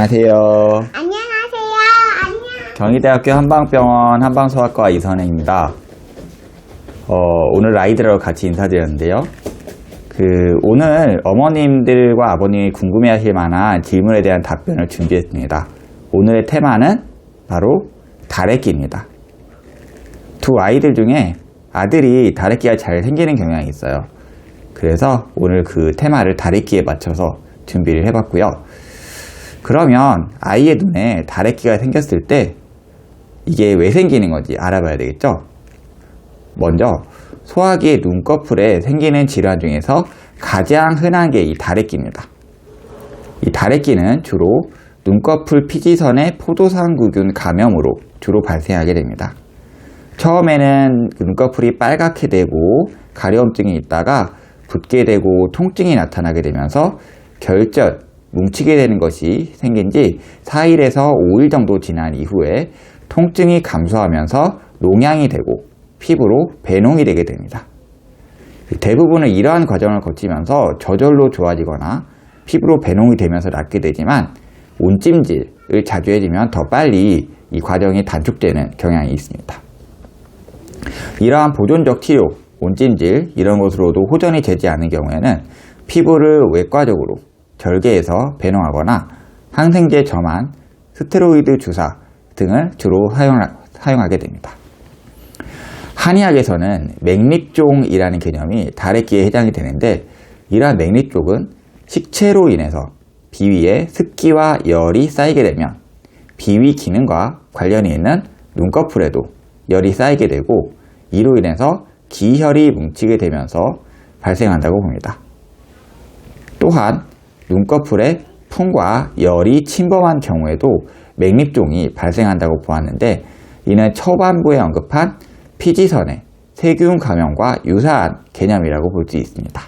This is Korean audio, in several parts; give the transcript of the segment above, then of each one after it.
안녕하세요. 안녕하세요. 안녕. 경희대학교 한방병원 한방소아과 이선행입니다. 오늘 아이들하고 같이 인사드렸는데요. 오늘 어머님들과 아버님이 궁금해하실 만한 질문에 대한 답변을 준비했습니다. 오늘의 테마는 바로 다래끼입니다. 두 아이들 중에 아들이 다래끼가 잘 생기는 경향이 있어요. 그래서 오늘 그 테마를 다래끼에 맞춰서 준비를 해봤고요. 그러면 아이의 눈에 다래끼가 생겼을 때 이게 왜 생기는 건지 알아봐야 되겠죠? 먼저 소화기 눈꺼풀에 생기는 질환 중에서 가장 흔한 게 이 다래끼입니다. 이 다래끼는 주로 눈꺼풀 피지선의 포도상구균 감염으로 주로 발생하게 됩니다. 처음에는 눈꺼풀이 빨갛게 되고 가려움증이 있다가 붓게 되고 통증이 나타나게 되면서 결절, 뭉치게 되는 것이 생긴 지 4일에서 5일 정도 지난 이후에 통증이 감소하면서 농양이 되고 피부로 배농이 되게 됩니다. 대부분은 이러한 과정을 거치면서 저절로 좋아지거나 피부로 배농이 되면서 낫게 되지만 온찜질을 자주 해주면 더 빨리 이 과정이 단축되는 경향이 있습니다. 이러한 보존적 치료, 온찜질 이런 것으로도 호전이 되지 않는 경우에는 피부를 외과적으로 절개해서 배농하거나 항생제 점환, 스테로이드 주사 등을 주로 사용하게 됩니다. 한의학에서는 맥립종이라는 개념이 다래끼에 해당이 되는데 이러한 맥립종은 식체로 인해서 비위에 습기와 열이 쌓이게 되면 비위 기능과 관련이 있는 눈꺼풀에도 열이 쌓이게 되고 이로 인해서 기혈이 뭉치게 되면서 발생한다고 봅니다. 또한 눈꺼풀에 풍과 열이 침범한 경우에도 맥립종이 발생한다고 보았는데 이는 초반부에 언급한 피지선의 세균 감염과 유사한 개념이라고 볼 수 있습니다.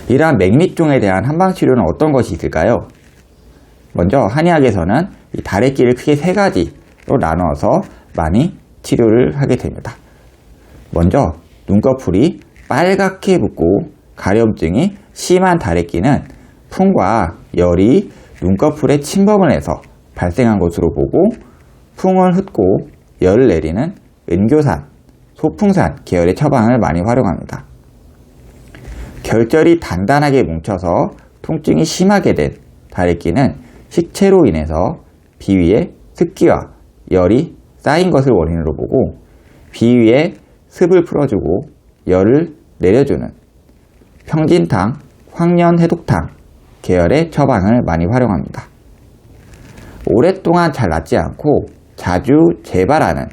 이러한 맥립종에 대한 한방치료는 어떤 것이 있을까요? 먼저 한의학에서는 이 다래끼를 크게 세 가지로 나눠서 많이 치료를 하게 됩니다. 먼저 눈꺼풀이 빨갛게 붓고 가려움증이 심한 다래끼는 풍과 열이 눈꺼풀에 침범을 해서 발생한 것으로 보고 풍을 흡고 열을 내리는 은교산, 소풍산 계열의 처방을 많이 활용합니다. 결절이 단단하게 뭉쳐서 통증이 심하게 된 다래끼는 식체로 인해서 비위에 습기와 열이 쌓인 것을 원인으로 보고 비위에 습을 풀어주고 열을 내려주는 평진탕, 황련해독탕 계열의 처방을 많이 활용합니다. 오랫동안 잘 낫지 않고 자주 재발하는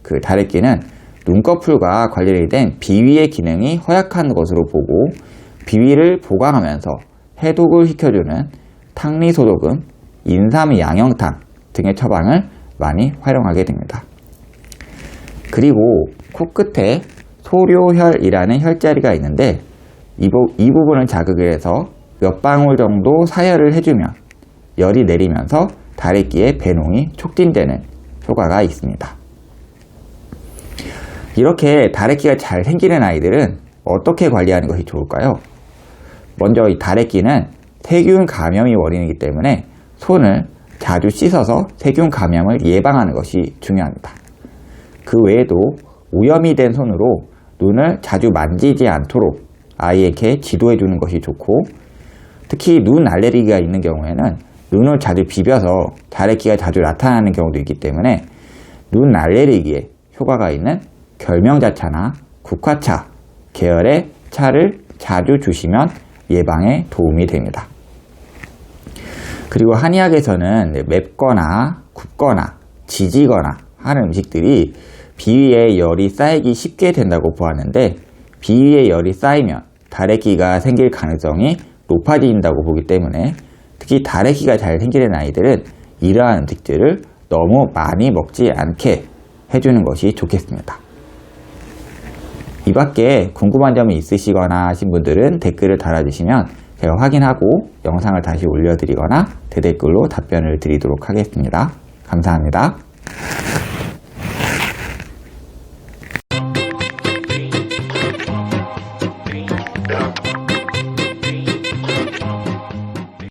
그 다래끼는 눈꺼풀과 관련이 된 비위의 기능이 허약한 것으로 보고 비위를 보강하면서 해독을 시켜주는 탕리소독음, 인삼양영탕 등의 처방을 많이 활용하게 됩니다. 그리고 코끝에 소료혈이라는 혈자리가 있는데 이 부분을 자극을 해서 몇 방울 정도 사혈을 해주면 열이 내리면서 다래끼의 배농이 촉진되는 효과가 있습니다. 이렇게 다래끼가 잘 생기는 아이들은 어떻게 관리하는 것이 좋을까요? 먼저 이 다래끼는 세균 감염이 원인이기 때문에 손을 자주 씻어서 세균 감염을 예방하는 것이 중요합니다. 그 외에도 오염이 된 손으로 눈을 자주 만지지 않도록 아이에게 지도해 주는 것이 좋고 특히 눈 알레르기가 있는 경우에는 눈을 자주 비벼서 다래끼가 자주 나타나는 경우도 있기 때문에 눈 알레르기에 효과가 있는 결명자차나 국화차 계열의 차를 자주 주시면 예방에 도움이 됩니다. 그리고 한의학에서는 맵거나 굽거나 지지거나 하는 음식들이 비위에 열이 쌓이기 쉽게 된다고 보았는데 비위에 열이 쌓이면 다래끼가 생길 가능성이 높아진다고 보기 때문에 특히 다래끼가 잘 생기는 아이들은 이러한 음식들을 너무 많이 먹지 않게 해주는 것이 좋겠습니다. 이 밖에 궁금한 점이 있으시거나 하신 분들은 댓글을 달아주시면 제가 확인하고 영상을 다시 올려드리거나 대댓글로 답변을 드리도록 하겠습니다. 감사합니다.